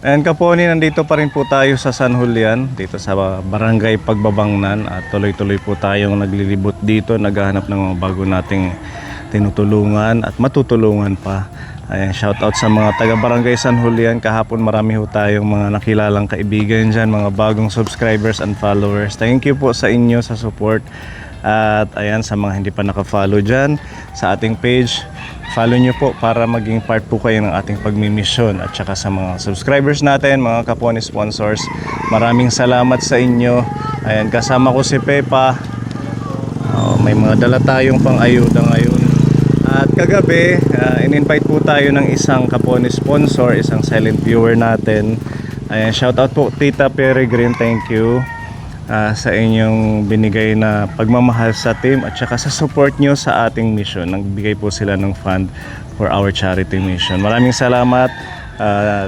And Kaponi, nandito pa rin po tayo sa San Julian, dito sa Barangay Pagbabangnan, at tuloy-tuloy po tayong naglilibot dito, naghahanap ng mga bago nating tinutulungan at matutulungan pa. Ayan, shout out sa mga taga Barangay San Julian. Kahapon marami ho tayong mga nakilalang kaibigan dyan, mga bagong subscribers and followers. Thank you po sa inyo sa support. At ayan, sa mga hindi pa naka-follow dyan sa ating page, follow nyo po para maging part po kayo ng ating pagmimisyon. At saka sa mga subscribers natin, mga Kaponi sponsors, maraming salamat sa inyo. Ayan, kasama ko si Pepa. May mga dala tayong pang-ayuda ngayon. At kagabi, in-invite po tayo ng isang Kaponi sponsor, isang silent viewer natin. Ayan, shout out po Tita Peregrine, thank you sa inyong binigay na pagmamahal sa team at saka sa support nyo sa ating mission. Nagbigay po sila ng fund for our charity mission. Maraming salamat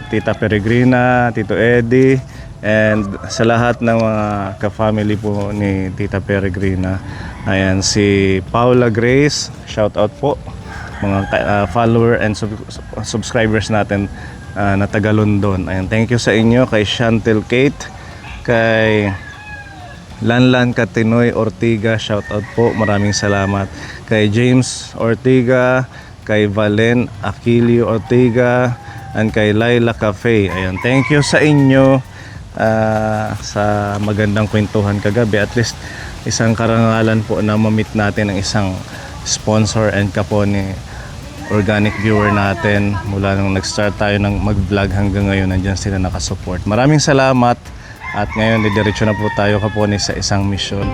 Tita Peregrina, Tito Eddie, and sa lahat ng mga ka-family po ni Tita Peregrina. Ayan, si Paula Grace, shout out po, mga follower and subscribers natin na taga London. Ayan, thank you sa inyo, kay Chantel Kate, kay Lanlan Katinoy Ortiga, shout out po, maraming salamat. Kay James Ortiga, kay Valen Aquilio Ortiga, and kay Laila Cafe. Ayan, thank you sa inyo sa magandang kwentuhan kagabi. At least isang karangalan po na ma-meet natin ang isang sponsor and Kaponi organic viewer natin. Mula nung nag-start tayo ng mag-vlog hanggang ngayon, nandyan sila nakasupport. Maraming salamat. At ngayon, didiretso na po tayo, Kaponi, sa isang mission.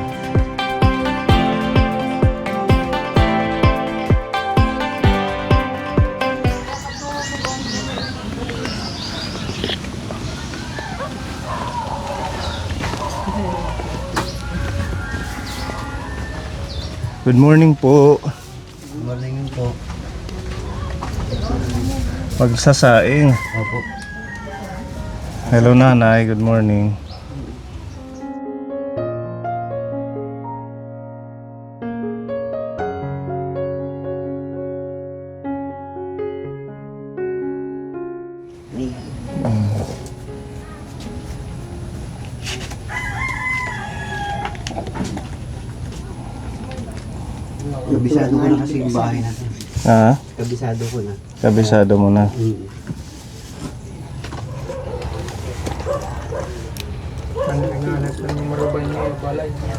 Good morning po. Good morning po. Magsasaing. Opo. Hello nanay, good morning. Kabisado ko na kasi yung bahay natin. Ha? Kabisado ko na. Kabisado mo na. Ang naghahanap ng marubay niya yung balay niya.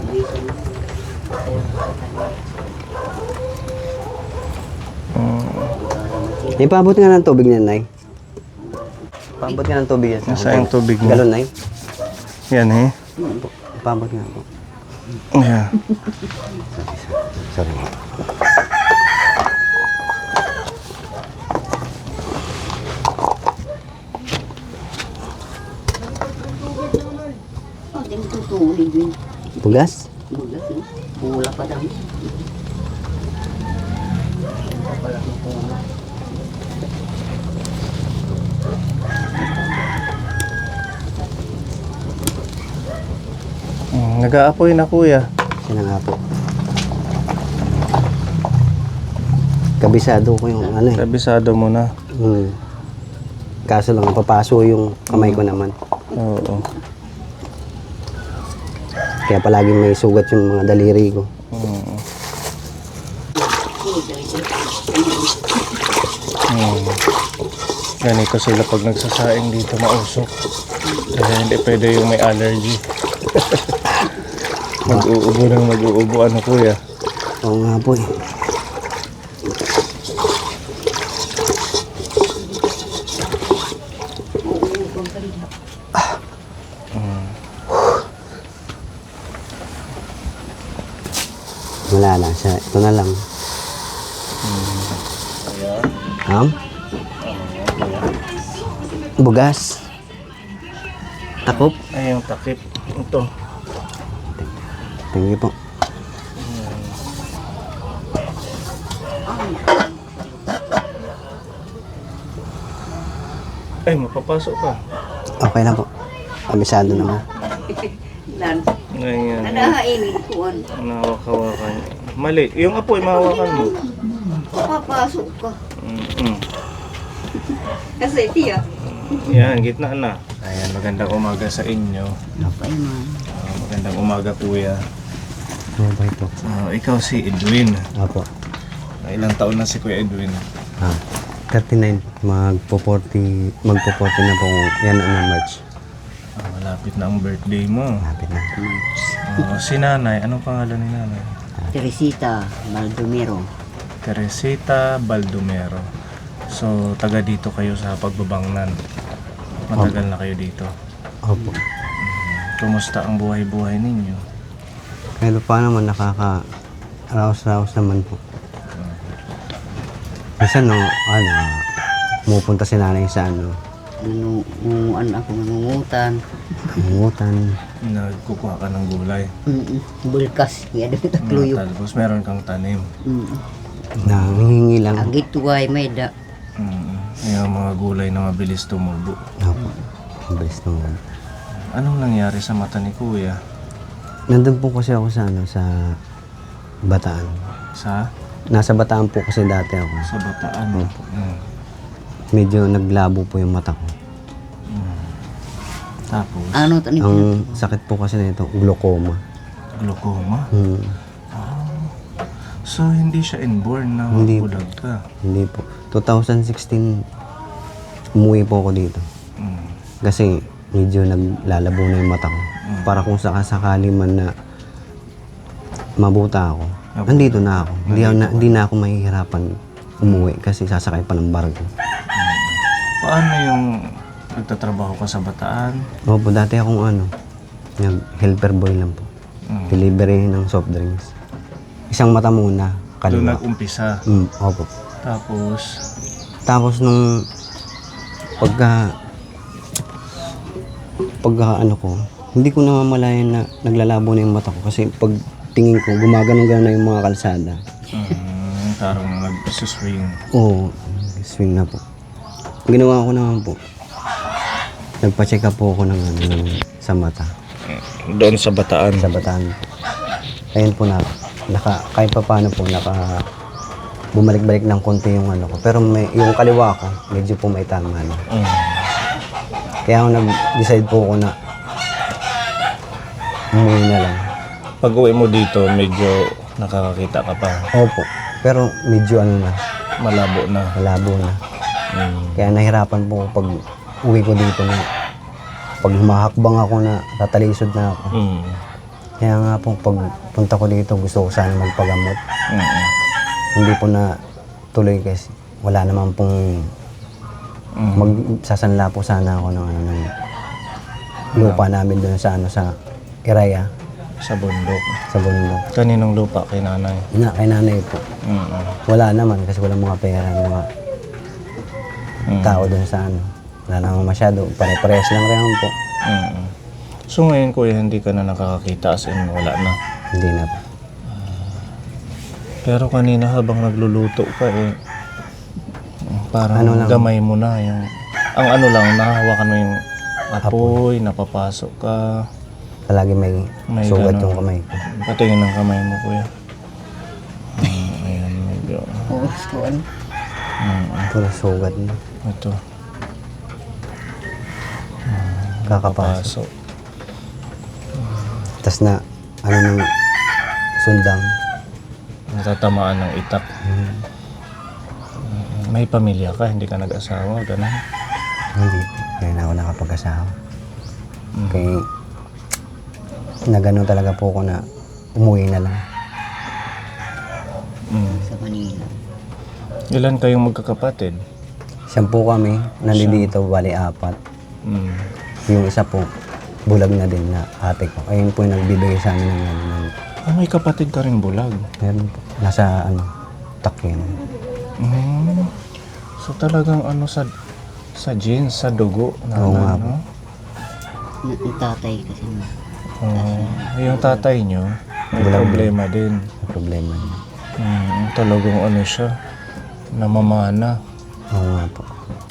Ipabot nga ng tubig niyan, Nay. Ipabot nga ng tubig yan. Nasaan yung tubig mo? Galon, Nay. Yan eh. Ipabot nga po. Yeah. Sorry. Bugas? Bulas, no? Pula pa daw. Nag-aapoy na kuya. Siya na nga po. Kabisado ko yung ano eh. Kabisado mo na. Kaso lang, papaso yung kamay ko naman. Oo. Kaya palaging may sugat yung mga daliri ko. Ganito sila pag nagsasaing dito, mausok. Kaya hindi pwede yung may allergy. Mag-uubo ng mag-uubo. Ano kuya? Oo nga po eh. Wala na siya. Ito na lang. Bugas. Takop. Ay, yung takip. Ito. Thank you po. Ay, mapapasok ka. Okay lang po. Kabisado naman. Lan. Ganyan. Nadahainin kuan. Nawakawakan. Mali. Yung apoy, mahawakan mo. Papasok ka. Mm-mm. Kasi tiya. Yan, gitna na. Ayan, magandang umaga sa inyo. Napay man. Magandang umaga, kuya. Mabay po. Ikaw si Edwin. Apo. Ilang taon na si Kuya Edwin? 39. Magpo-40 na po. Yan na March. Malapit na ang birthday mo. Lapit na. Si nanay, anong pangalan ni nanay? Teresita Baldomero. Teresita Baldomero. So, taga dito kayo sa Pagbabangnan. Matagal na kayo dito. Opo. Kumusta ang buhay-buhay ninyo? Kahit pa naman nakaka-raos-raos naman po. Minsan pumupunta si nanay sa Ako nangungutan. Nangungutan. Nagkukuha ka ng gulay. Bulkas. Kaya doon takluyo. Tapos meron kang tanim. Nangihingi lang. Agit tuway may da. Yung mga gulay na mabilis tumubo. Opo. Mabilis naman. Anong nangyari sa mata ni Kuya? Nandun po kasi ako sa Bataan. Sa Nasa Bataan po kasi dati ako. Bataan. Medyo naglabo po yung mata ko. Tapos, Ano to ni? Ang sakit po kasi na ito, glaucoma. glaucoma. Hmm. So, hindi siya inborn na Hindi. bulag ka. Hindi po. 2016, umuwi po ako dito. Kasi medyo naglalabo na yung mata ko. Para kung sakasakali man na mabuta ako, nandito na ako. Hindi na ako mahihirapan umuwi kasi sasakay pa ng barko. Paano yung nagtatrabaho ka sa Bataan? Opo, dati akong helper boy lang po. Delivery ng soft drinks. Isang mata muna, Doon kaliwa. nag-umpisa. Opo. Tapos, nung pagka ko, hindi ko namamalayan na naglalabo na yung mata ko kasi pag tingin ko, gumagano-gano na yung mga kalsada. parang nag-swing. Oo, swing na po. Ginawa ko naman po. Nagpa-check up po ako sa mata. Doon sa Bataan? Sa Bataan. Ayun po kahit pa paano po, bumalik-balik ng konti yung ko. Pero yung kaliwa ko, medyo po may tama na. Kaya ako nag-decide po ako na umuwi na lang. Pag uwi mo dito, medyo nakakakita ka pa. Opo. Pero medyo Malabo na. malabo na. Kaya nahirapan po ako pag uwi ko dito na pag humahakbang ako na tatalisod na ako. Kaya nga po pag punta ko dito gusto ko sana magpagamot. Hindi po na tuloy kasi wala naman pong magsasanla po sana ako ng lupa namin doon sa Iraya, Sa bundok. sa bundok. Kaninong lupa? Kay nanay? Kay nanay po. Wala naman kasi walang mga pera ng mga tao doon sa Wala naman masyado. Pare-parehas lang rin po. So ngayon, kuya, hindi ka na nakakakita as in wala na. Hindi na po. Pero kanina habang nagluluto ka parang Ano lang? gamay mo na yung... Ang nahahawakan mo yung apoy, napapasok ka. Palagi may sugat ganun. yung kamay ko. Patingin ng kamay mo, kuya. Ayan, medyo... Oo, kuan. Puro sugat na. Ito, Kakapasok. pasok. Tapos ng sundang. Natatamaan ng itak. May pamilya ka, hindi ka nag-asawa, gano'n. Hindi po. Kaya na ako nakapag-asawa. Kaya nagano talaga po ako na umuwi na lang. Sa Manila. Ilan kayong magkakapatid? Siyam po kami, nandito, bali 4. Yung isa po, bulag na din na ate ko. Ayun po yung nagbibigay sa amin ng May kapatid ka rin bulag. meron po. Nasa Takyan. So talagang sa genes, sa dugo. Oo nga po. Yung tatay kasi na. Yung tatay nyo, may Bulag problema din. May problema niya. Talagang siya, namamana. Oo nga po.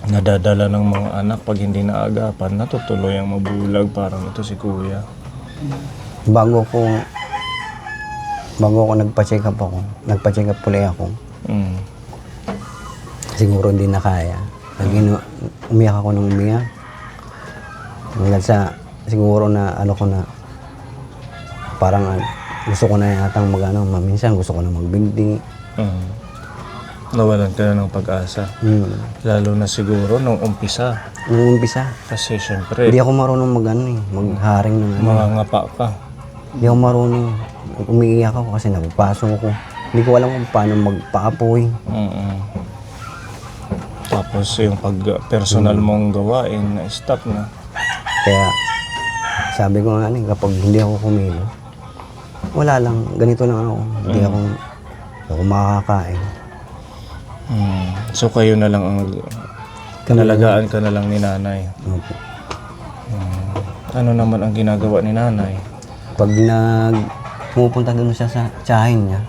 Nadadala ng mga anak pag hindi naagapan, natutuloy ang mabulag. Parang ito si kuya. Bago ako nagpa-check up ulit ako. Mm. Siguro hindi na kaya. Umiyak ako ng umiyak. Hanggang sa siguro na ano ko na parang gusto ko na yatang minsan gusto ko na magbigdi. Nawalan ka na ng pag-asa. Lalo na siguro nung umpisa. Nung umpisa, Kasi syempre, hindi ako marunong magharing ng mangangapa ka. Hindi ako marunong. Umiiyak ako kasi napapasok ako. Hindi ko alam kung paano magpaapoy. Tapos yung pag-personal mong gawain, na-stop na. Kaya sabi ko nga kapag hindi ako kumilo, wala lang, ganito lang ako. Hindi ako makakain. So kayo na lang ang nalagaan ka na lang ni nanay. Opo. Ano naman ang ginagawa ni nanay? Pag pumupunta doon siya sa tsahin niya,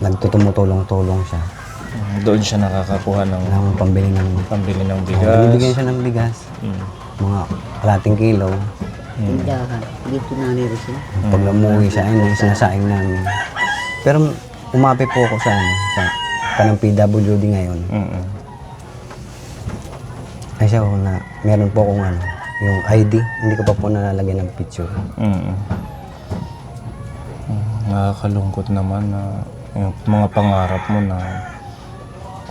nagtutumutulong-tulong siya. Doon siya nakakakuha ng Pambili ng bigas. binibigyan siya ng bigas. Mga kalating kilo. Tindahan. Dito na nila siya. Pag umuwi siya, sinasaing namin. Pero umapi po ako sa kanang PWD ngayon. Ay siya na meron po akong yung ID, hindi ko pa po nalalagyan ng picture. Nakakalungkot naman na yung mga pangarap mo na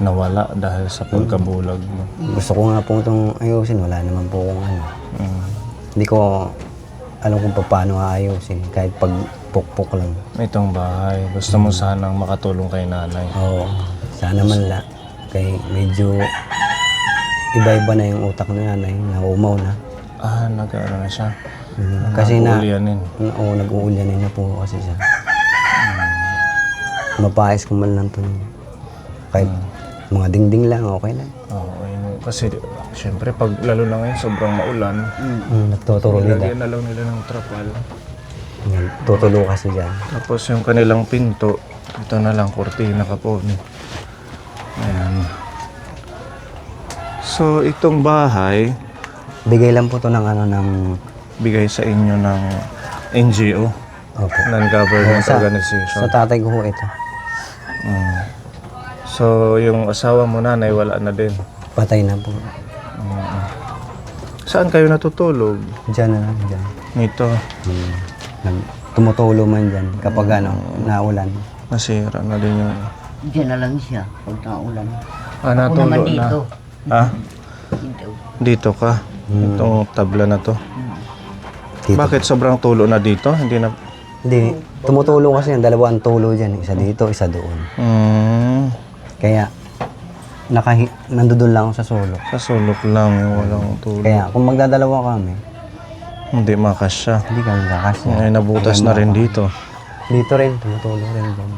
nawala dahil sa pagkabulag mo. Gusto ko nga po itong ayusin, wala naman po akong Hindi ko alam kung paano aayusin, kahit pag pukpok lang. Itong bahay, gusto mo sanang makatulong kay nanay. Oo, sana man la. Kay medyo iba-iba na yung utak na nanay, naumaw na. Nag-ano na siya. Kasi Nag-uulyanin. Oo, nag-uulyanin na po kasi siya. Mapais ko man lang ito. Kahit mga dingding lang, okay lang. Kasi syempre pag lalo na ngayon sobrang maulan, Nagtuturo nila. lagyan na lang nila ng trapal. Tutulo kasi dyan. Tapos yung kanilang pinto, ito na lang, kortina ka po. Ayan. So itong bahay, Bigay lang po ito ng bigay sa inyo ng NGO, Opo. non-government Sa organization. tatay ko po ito. So yung asawa mo nanay wala na din. Patay na po. Saan kayo natutulog? Diyan na lang, dyan. Nito, Tumutulo man dyan kapag naulan. nasira na din yung... Diyan na lang siya pag naulan. Ako Natulo naman na. dito. Dito. Dito ka? Itong tabla na to. Dito. Bakit sobrang tulo na dito? Hindi na... Hindi, tumutulo kasi yan. Dalawa ang tulo dyan. Isa dito, isa doon. Kaya, nandoon lang ako sa sulok. Sa sulok lang yung walang tulo. Kaya, kung magdadalawa kami, Hindi makasya. hindi kami kakasya. Ay, nabutas na rin dito. Dito rin, tumutulo rin dyan.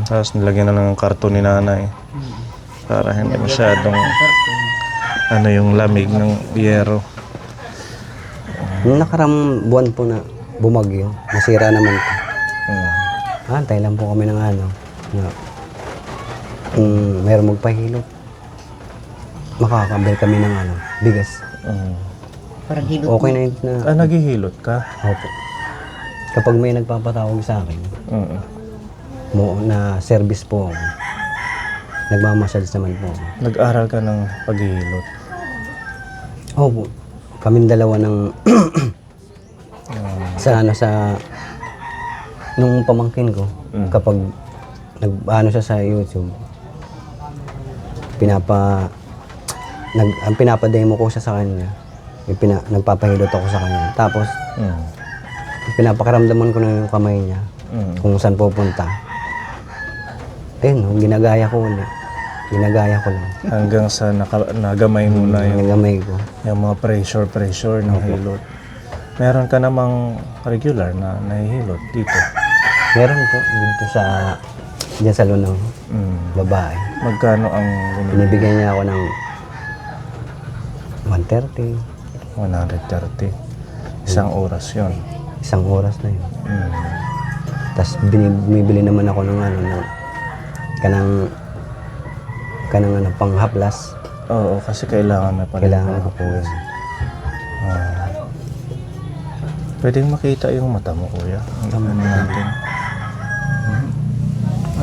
Tapos nilagyan na lang ng karton ni nanay. Para hindi masyadong yung lamig ng yero. Nung nakaram buwan po na bumagyo, nasira naman po. Antay lang po kami ng na meron magpahilot. Makakabili kami ng bigas. Parang hilot Okay na yun na, Naghihilot ka? opo. Kapag may nagpapatawag sa akin, na service po ako. Nagmamassage naman po ako. Nag-aral ka ng paghihilot? Opo. Kaming dalawa ng nung pamangkin ko, kapag siya sa YouTube, pinapa-demo ko siya sa kanya. Nagpapahilot ako sa kanya. Tapos, pinapakiramdaman ko na yung kamay niya kung saan pupunta. Ayun, ginagaya ko ulit. Ginagaya ko lang. Hanggang sa nagamay mo na yung Nagamay ko. mga pressure ng hilot. Meron ka namang regular na nahihilot dito? Meron po dito diyan sa lunang babae. Magkano ang Binibigyan niya ako ng 130. 130. Isang oras yon. Isang oras na yun. Tapos bumibili naman ako ng kanang panghaplas. Oo, kasi kailangan na pala. Kailangan ko po yun. Pwedeng makita yung mata mo, kuya. Ang natin.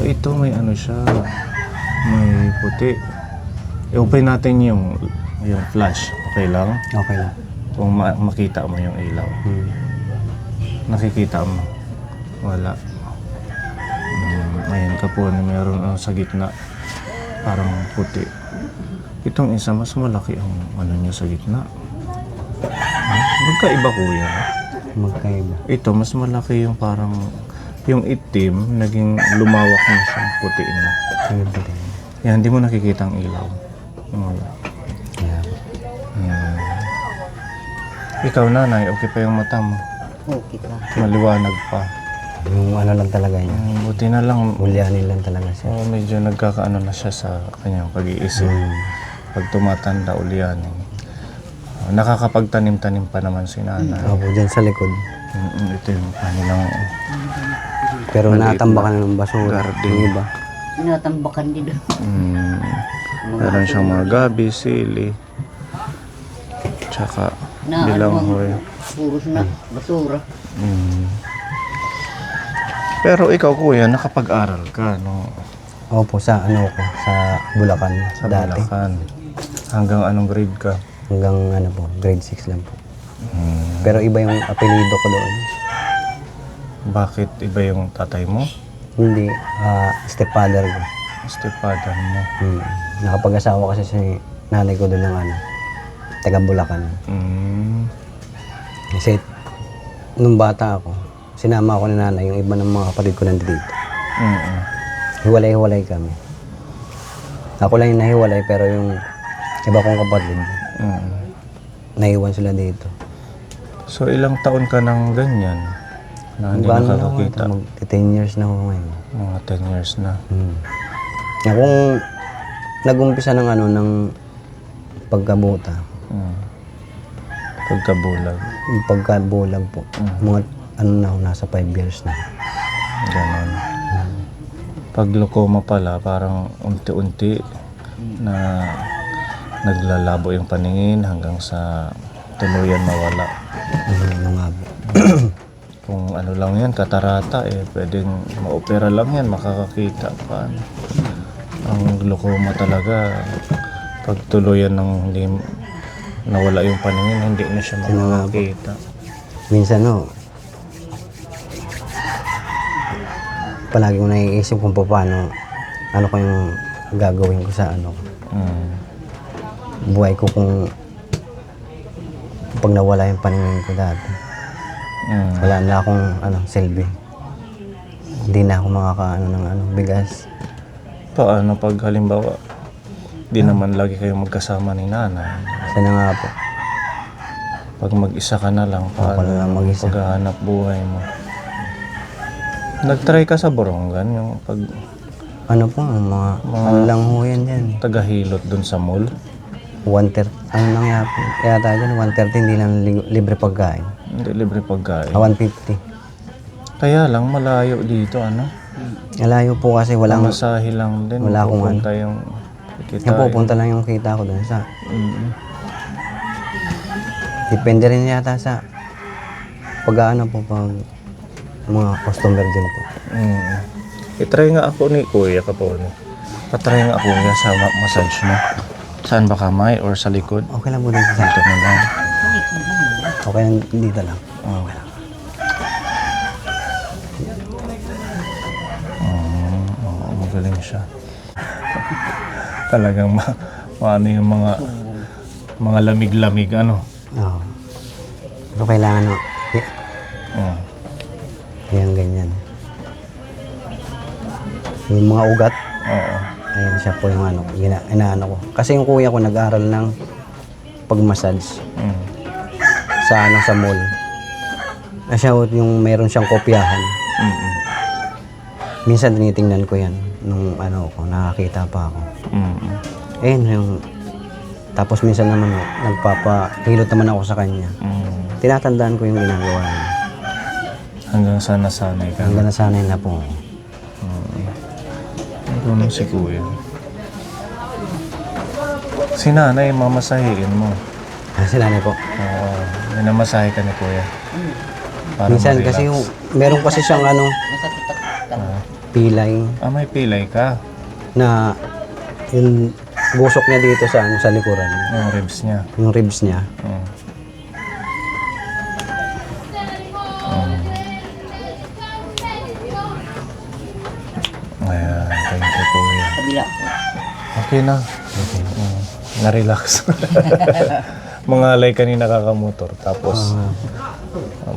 Ito may siya. May puti. I-open natin yung flash. Okay lang? Okay lang. Kung makita mo yung ilaw. Nakikita mo? Wala. Ayan ka po, meron sa gitna. Parang puti. Itong isa, mas malaki ang ano niya sa gitna. Magkaiba kuya. Magkaiba. Ito, mas malaki yung parang, yung itim, naging lumawak na siyang puti na. Iba din. Yan, hindi mo nakikita ang ilaw. Wala. Yeah. Ikaw nanay, okay pa yung mata mo? Okay pa. Maliwanag pa. Yung ano lang talaga niya. Buti na lang, Ulyanin lang talaga siya. medyo nagkakaano na siya sa kanyang pag-iisip. Pag tumatanda, ulyanin. Nakakapagtanim-tanim pa naman si nanay. Opo, dyan sa likod. Ito yung kanilang Pero Maliit natambakan na ng basura. garden. Yung iba. Tinatambakan din doon. meron siyang mga gabi, sili, tsaka bilanghoy. Puros na basura. Pero ikaw kuya, nakapag-aral ka no? Opo, sa ano ko, sa Bulacan. Sa dati. Bulacan. Hanggang anong grade ka? Hanggang ano po, grade 6 lang po. Pero iba yung apelido ko doon. Bakit iba yung tatay mo? Hindi, stepfather ko. Stepfather mo. Nakapag-asawa kasi si nanay ko doon ng ano, taga Bulacan. Kasi nung bata ako, sinama ako ni nanay, yung iba ng mga kapatid ko nandito dito. Hiwalay-hiwalay kami. Ako lang yung nahiwalay, pero yung iba kong kapatid, naiwan sila dito. So ilang taon ka nang ganyan? Na hindi Gano'n na nakakakita? ako, mag-10 years na ako ngayon. Mga 10 years na. Kung nag-umpisa ng ano, ng pagkabuta, Pagkabulag. yung pagkabulag po, mga ano na ako, nasa 5 years na. Ganon. Pag glaucoma pala, parang unti-unti na naglalabo yung paningin hanggang sa tuluyan mawala. Ano nga po. Kung ano lang yan, katarata pwedeng maopera lang yan, makakakita pa. Ang glaucoma talaga, pag tuluyan ng hindi nawala yung paningin, hindi na siya makakakita. Minsan no, palagi ko naiisip kung paano, ano ko yung gagawin ko sa ano, buhay ko kung pag nawala yung paningin ko dati. Wala na akong ano, silbi. Hindi na ako makakaano ng ano, bigas. Paano pag halimbawa, di naman lagi kayong magkasama ni nanay? Sana nga po. Pag mag-isa ka na lang, Ako na lang mag-isa. paghahanap buhay mo? Nag-try ka sa Borongan, yung pag Ano po, mga ano lang ho yan dyan. tagahilot dun sa mall? 130, ano nang yata dyan, 130 hindi lang libre pagkain. Hindi libre pagkain. 150. Kaya lang, malayo dito, ano? Malayo po kasi walang, Masahe lang din. wala akong Pupunta yung kita. yung pupunta lang yung kita ko doon sa, Mm. depende rin yata sa pag-ano po, pag mga customer din po. I-try nga ako ni Kuya Kapone. Patry nga ako niya sa massage mo. Saan ba kamay or sa likod? Okay lang po din sa Dito na lang. okay lang dito lang. Okay lang. Oo, magaling siya. Talagang maano yung mga lamig-lamig, ano? Oo. Pero kailangan no, yan ganyan. Yung mga ugat, Oo. ayan siya po yung ano, inaano ko. Kasi yung kuya ko nag-aral ng pag-massage sa ano, sa mall. Siya yung meron siyang kopyahan. Minsan tinitingnan ko yan nung ano ko, nakakita pa ako. Yung tapos minsan naman nagpapahilot naman ako sa kanya. Tinatandaan ko yung ginagawa niya. Hanggang sa nasanay ka. Hanggang nasanay na po. Ano si Kuya? Si nanay, mamasahiin mo. Sila na po. Oo. Minamasahe ka ni Kuya. Para Minsan ma-relax. kasi yung, meron kasi siyang ano, Masakit at pilay may pilay ka. na yung busok niya dito sa ano, sa likuran. Yung ribs niya. Yung ribs niya. Okay na. Na-relax. Mangalay kanina kakamotor. Tapos,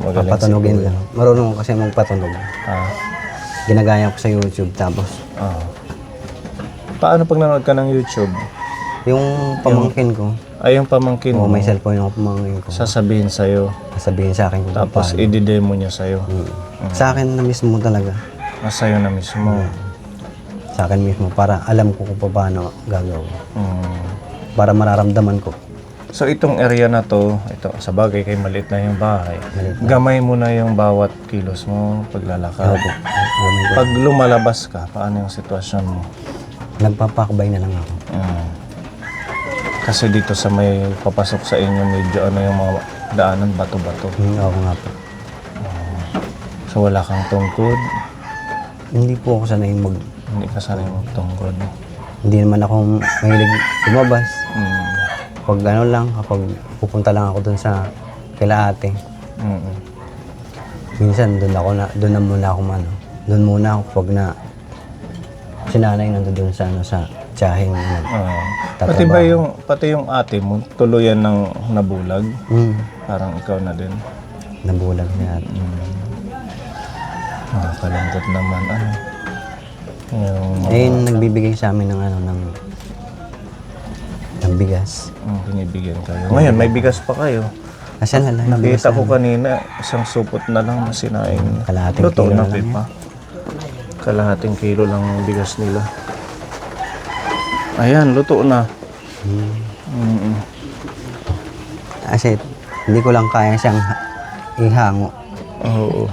magaling Papatunogin lang. Marunong ko kasi magpatunog. Ah, Ginagaya ko sa YouTube. Tapos, ah. Paano pag nanood ka ng YouTube? yung pamangkin ko, Ay, yung pamangkin o mo, may cellphone yung pamangkin ko, sasabihin sa'yo. sasabihin sa akin kung Tapos, paano. i-demo niya sa'yo. Sa akin na mismo talaga. Sa'yo na mismo. Sa akin mismo. Para alam ko kung paano gagawin. Mm. Para mararamdaman ko. So, itong area na to, ito, sa bagay kay maliit na yung bahay. Maliit Gamay mo na yung bawat kilos mo, paglalakad. Opo. Gamay ko. Pag lumalabas ka, paano yung sitwasyon mo? Nagpapakbay na lang ako. Mm. Kasi dito sa may papasok sa inyo, medyo ano yung mga daanan, bato-bato. Oo nga po. So wala kang tungkod, Hindi po ako sanay hindi ka sanay magtungkod. Hindi naman ako mahilig lumabas. Mm. Pag ano lang, kapag pupunta lang ako dun sa kila ate. Mm. Minsan doon na muna ako Doon muna ako pag na sinanay nandun sa sa tiyaheng Pati ba pati yung ate mo, tuluyan ng nabulag? Parang ikaw na din. Nabulag niya. Nakakalungkot naman. Ano? Yung Ayun, nagbibigay sa amin ng ng bigas. binibigyan kayo. Ngayon, may bigas pa kayo. Asan na lang? Nakita ko kanina, isang supot na lang na sinaing. Kalahating Luto kilo na, lang Pipa. Kalahating kilo lang ang bigas nila. Ayan, luto na. Mm-mm. Kasi hindi ko lang kaya siyang ihango. Oo.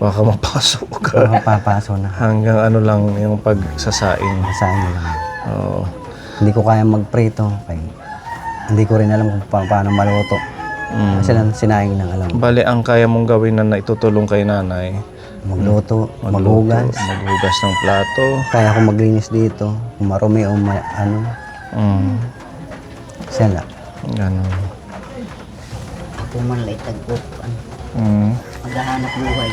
Baka mapasok ka. Mapapaso na. Hanggang ano lang yung pagsasaing. Sa inyo lang. Oo. Hindi ko kaya magprito. Kaya hindi ko rin alam kung paano maluto. Kasi lang sinaing lang alam. Bale, ang kaya mong gawin na naitutulong kay nanay, Magluto, maghugas. maghugas ng plato. Kaya ako maglinis dito. Kung marumi o siya lang. Ganun. Ako man lang itagpuan. Maghahanap buhay.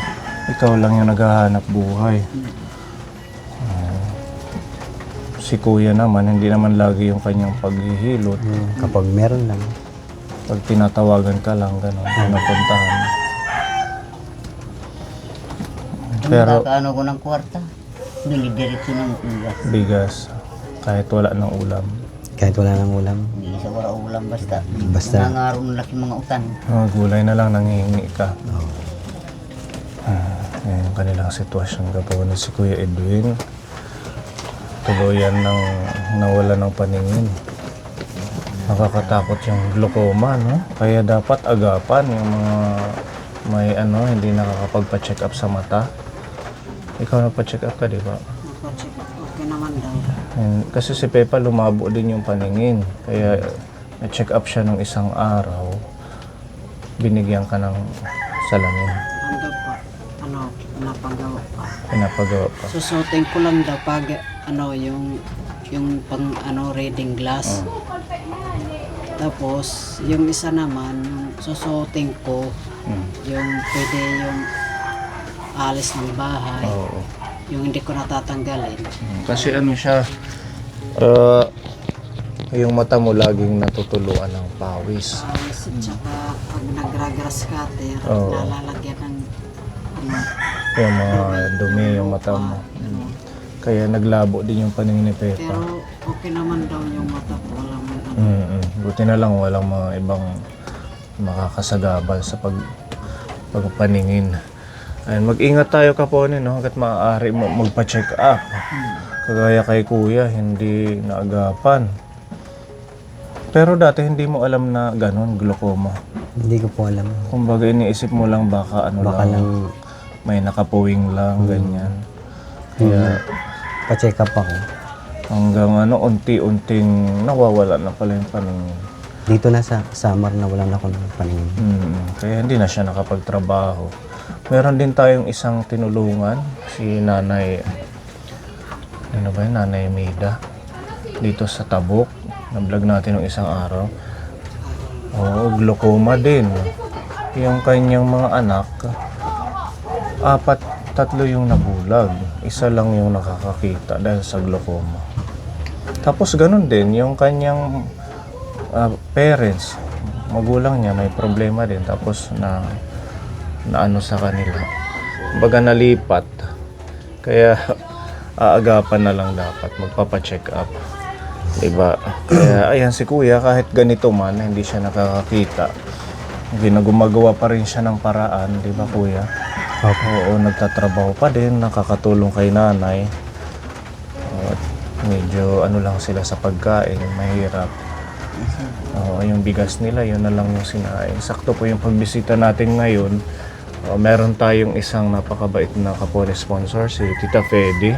Ikaw lang yung naghahanap buhay. Si kuya naman, hindi naman lagi yung kanyang paghihilot. Kapag meron lang. Pag tinatawagan ka lang, gano'n, pinapuntahan. Pero Nakakaano ko ng kwarta. Dili-diretso ng ugas. bigas, kahit wala ng ulam. Kahit wala nang ulam. Hindi sa wala ulam basta. Basta. Nangaro ng laki mga utan. Gulay na lang, nangihingi ka. Yan yung kanilang sitwasyon kapag si Kuya Edwin. Tuluyan ng nawala ng paningin. Nakakatakot yung glaucoma, no? Kaya dapat agapan yung mga may hindi nakakapagpa-check up sa mata. Ikaw nagpa-check up ka, di ba? Okay naman daw. Kasi si Pepa lumabo din yung paningin. Kaya na-check up siya nung isang araw. Binigyan ka ng salamin. Ano pa, napagawa pa. Pinapagawa pa. Susutin ko lang daw pag yung pang reading glass. Tapos yung isa naman, susutin ko yung pwede yung alis ng bahay. Oo. Yung hindi ko natatanggalin. Kasi ano siya, yung mata mo laging natutuluan ng pawis. Alis at saka pag nagragrass cutter, Oo. nalalagyan ng Yung mga dumi yung mata mo. Kaya naglabo din yung paningin ni Pepa. Pero okay naman daw yung mata ko. Wala man Buti na lang walang mga ibang makakasagabal sa pagpaningin. Ayun, mag-ingat tayo Kapone, no? Hanggat maaari mo magpa-check up. Kagaya kay Kuya, hindi naagapan. Pero dati hindi mo alam na ganon, glaucoma. Hindi ko po alam. Kumbaga iniisip mo lang baka Baka lang may nakapuwing lang, ganyan. Kaya pa-check up ako. hanggang unti-unting nawawala na pala yung paningin. Dito na sa summer na wala na ako ng paningin. Kaya hindi na siya nakapagtrabaho. Meron din tayong isang tinulungan, si Nanay, Nanay Mida, dito sa Tabuk. Na-vlog natin ng isang araw. Oo, glaucoma din. Yung kanyang mga anak, tatlo yung nabulag. Isa lang yung nakakakita dahil sa glaucoma. Tapos ganun din, yung kanyang parents, magulang niya may problema din. Tapos na ano sa kanila. Baga nalipat. Kaya aagapan na lang dapat, magpapa-check up. Diba? Kaya ayan si kuya, kahit ganito man, hindi siya nakakakita. Gumagawa pa rin siya ng paraan, di ba kuya? Oo, nagtatrabaho pa din, nakakatulong kay nanay. At medyo ano lang sila sa pagkain, mahirap. Yung bigas nila, yun na lang yung sinain. Sakto po yung pagbisita natin ngayon. Meron tayong isang napakabait na kapore sponsor, si Tita Fedy.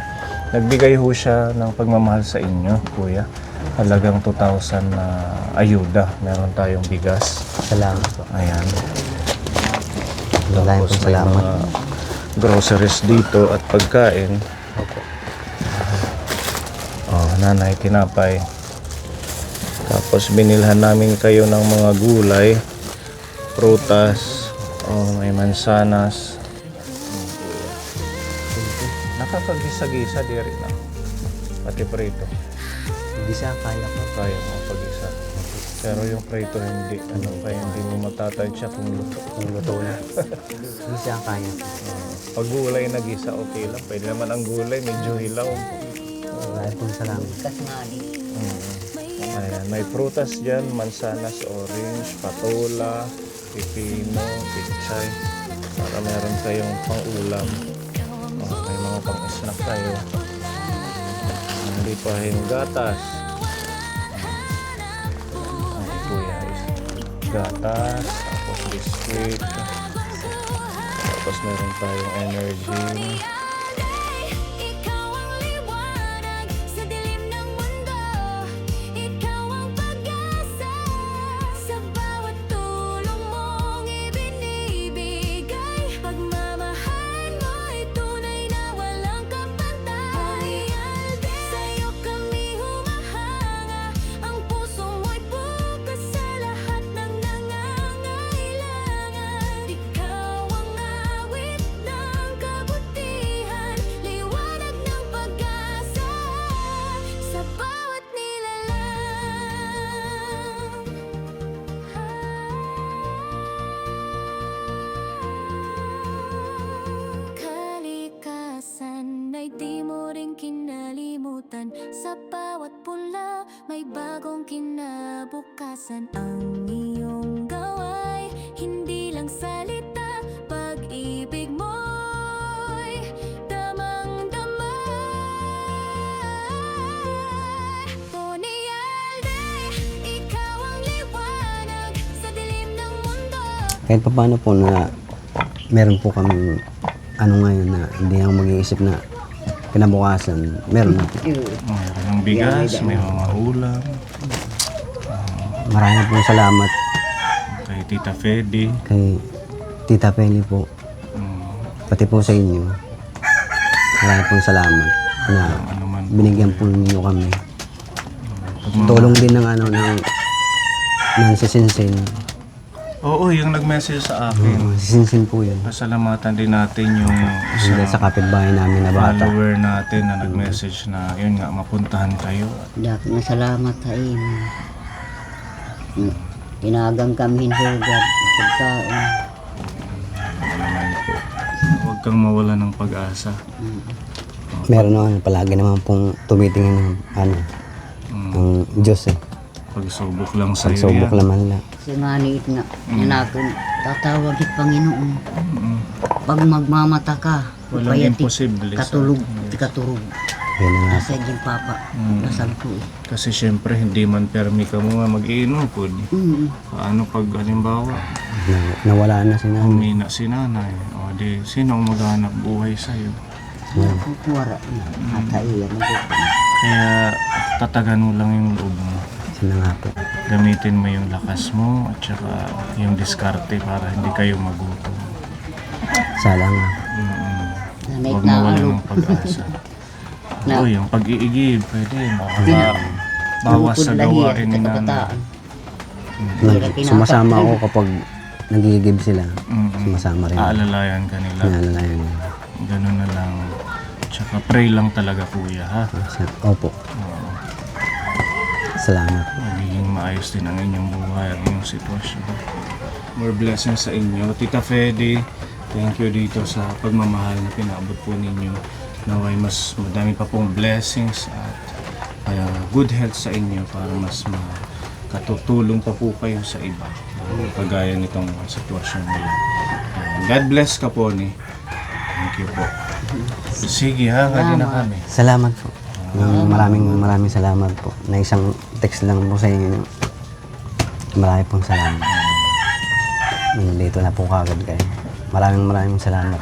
Nagbigay ho siya ng pagmamahal sa inyo, kuya. Halagang 2,000 na ayuda. Meron tayong bigas. Salamat po. Ayan. Maraming Tapos po may salamat. mga groceries dito at pagkain. Nanay, tinapay. Tapos binilhan namin kayo ng mga gulay, prutas, may mansanas. Nakakagisa-gisa di rin na. Pati prito. Hindi siya kaya po. Kaya mo pag-isa. Pero yung prito hindi. Kaya hindi mo matatansya kung luto. Kung luto na. Hindi siya kaya. Pag gulay na gisa, okay lang. Pwede naman ang gulay, medyo hilaw. Maraming po salamat. Kas nga di. Ayan, may prutas dyan, mansanas, orange, patola, pipino, pichay. Para meron kayong pang-ulam. May mga pang-snack tayo. Hindi pa yung gatas. Ay, kuya, gatas, tapos biscuit. Tapos meron tayong energy. Ikaw ang liwanag sa dilim ng mundo. Ikaw ang pag-asa sa bawat tulong mong ibinibigay. Pagmamahal mo'y tunay na walang kapantay. Sa'yo kami humahanga. Ang puso mo'y bukas sa lahat ng nangangailangan. Ikaw ang awit ng kabutihan, liwanag ng pag-asa sa bawat nilalang. Kalikasan ay di mo rin kinalimutan. Sa bawat pula may bagong kinabukasan. Ang iyong gaway, hindi lang salita. Pag-ibig mo'y damang-dama. Punialde, ikaw ang liwanag sa dilim ng mundo. Kahit pa paano po na meron po kami ano ngayon na hindi ako mag-iisip na kinabukasan. Meron na po. Meron ng bigas, may mga ulam. Maraming po salamat Kay Tita Fedy. kay Tita Penny po. Pati po sa inyo. Maraming po salamat na Ano man. binigyan po ninyo kami. Tulong din ng ano ng si Sinsin. Oo, yung nag-message sa akin. Si Sinsin po yun. Pasalamatan din natin yung Dahil sa kapitbahay namin na bata. follower natin na nag-message na yun nga, mapuntahan kayo. Dako na salamat sa imo. Tinagang kami hugad pagkain. Ano naman po. Huwag kang mawala ng pag-asa. Meron naman, palagi naman pong tumitingin ng ano, ang Diyos eh. Pagsubok lang sa'yo Pagsubok yan. naman na. Si maniit nga, nanakon, tatawag it Panginoon. Pag magmamata ka, Walang payati, imposible sa- katulog, katurog. Yun na nga. Nasa yung papa, nasal ko eh. Kasi syempre, hindi man permi ka mo nga mag-iinom po. Mm. Paano pag halimbawa, Nawala na si nanay. humina si nanay? O di, sino ang maghanap buhay sa'yo? Nakukuwara na, ataiyan na ko. Kaya tatagan mo lang yung loob mo. Sino nga po. Gamitin mo yung lakas mo at saka yung diskarte para hindi kayo magutom. Sala nga. Nanay Huwag na mawala alog. ng pag-asa. Na- Oo, yung pag-iigib, pwede. Bawas sa gawain ni nanay. Sumasama ako kapag nagigib sila. Mm-mm. Sumasama rin. Aalalayan ka nila. Pinalalayan niya. Ganun na lang. Tsaka pray lang talaga kuya ha. Opo. Oo. Salamat. magiging maayos din ang inyong buhay at inyong sitwasyon. More blessings sa inyo. Tita Fede, thank you dito sa pagmamahal na pinaabot po ninyo. Naway mas madami pa pong blessings at good health sa inyo para mas makatutulong pa po kayo sa iba. Kagaya nitong sitwasyon nila. God bless ka po ni. Thank you po. Sige ha, kadi na kami. Salamat po. Maraming salamat po. Na isang text lang po sa inyo. Marami pong salamat. Nandito na po kagad kayo. Maraming salamat.